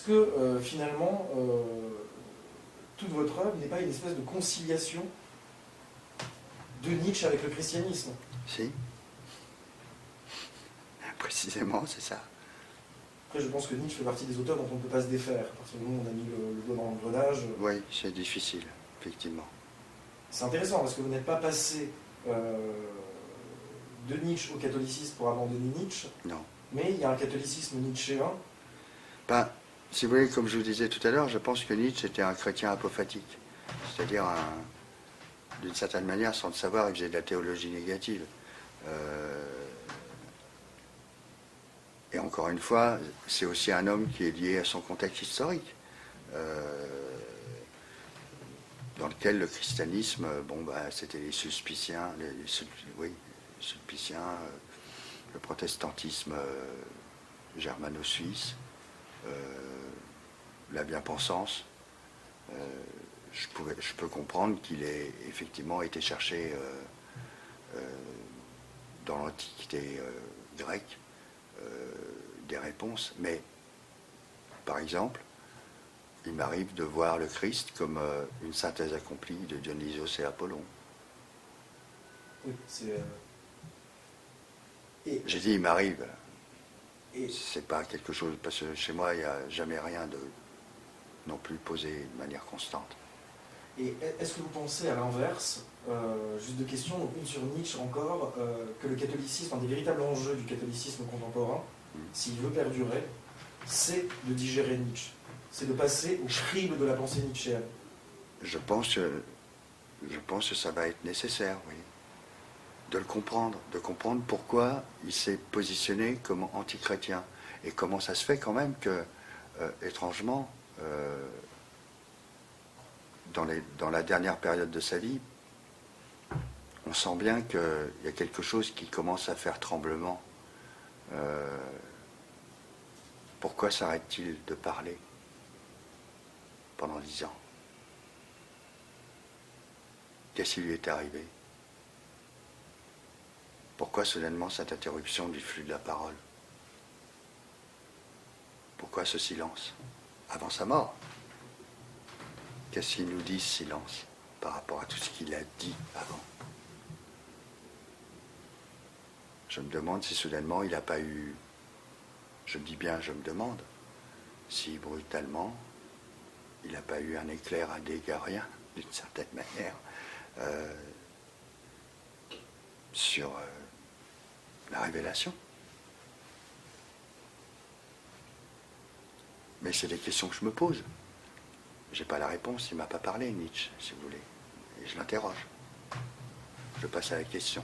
que finalement, toute votre œuvre n'est pas une espèce de conciliation de Nietzsche avec le christianisme? Si. Précisément, c'est ça. Après, je pense que Nietzsche fait partie des auteurs dont on ne peut pas se défaire. À partir du moment où on a mis le doigt dans l'engrenage. Oui, c'est difficile, effectivement. C'est intéressant parce que vous n'êtes pas passé de Nietzsche au catholicisme pour abandonner Nietzsche. Non. Mais il y a un catholicisme nietzschéen. Ben, si vous voulez, comme je vous disais tout à l'heure, je pense que Nietzsche était un chrétien apophatique. C'est-à-dire, d'une certaine manière, sans le savoir, il faisait de la théologie négative. Et encore une fois, c'est aussi un homme qui est lié à son contexte historique, dans lequel le christianisme, bon, bah, c'était les sulpiciens, oui, les sulpiciens, le protestantisme germano-suisse, la bien-pensance. Je peux comprendre qu'il ait effectivement été cherché dans l'Antiquité grecque des réponses, mais par exemple, il m'arrive de voir le Christ comme une synthèse accomplie de Dionysos et Apollon. Oui, c'est... J'ai dit il m'arrive. C'est pas quelque chose, parce que chez moi, il n'y a jamais rien de non plus posé de manière constante. Et est-ce que vous pensez à l'inverse, juste deux questions, donc une sur Nietzsche encore, que le catholicisme, un des véritables enjeux du catholicisme contemporain, s'il veut perdurer, c'est de digérer Nietzsche, c'est de passer au crible de la pensée nietzschéenne? Je pense que ça va être nécessaire, oui. De le comprendre, de comprendre pourquoi il s'est positionné comme anti-chrétien. Et comment ça se fait quand même que, étrangement, dans la dernière période de sa vie, on sent bien qu'il y a quelque chose qui commence à faire tremblement. Pourquoi s'arrête-t-il de parler pendant 10 ans? Qu'est-ce qui lui est arrivé? Pourquoi soudainement cette interruption du flux de la parole? Pourquoi ce silence avant sa mort? Qu'est-ce qu'il nous dit, ce silence, par rapport à tout ce qu'il a dit avant? Je me demande si soudainement il n'a pas eu... Je me dis bien, je me demande, si brutalement, il n'a pas eu un éclair indégarien, d'une certaine manière, sur la révélation. Mais c'est des questions que je me pose. J'ai pas la réponse, il m'a pas parlé, Nietzsche, si vous voulez. Et je l'interroge. Je passe à la question.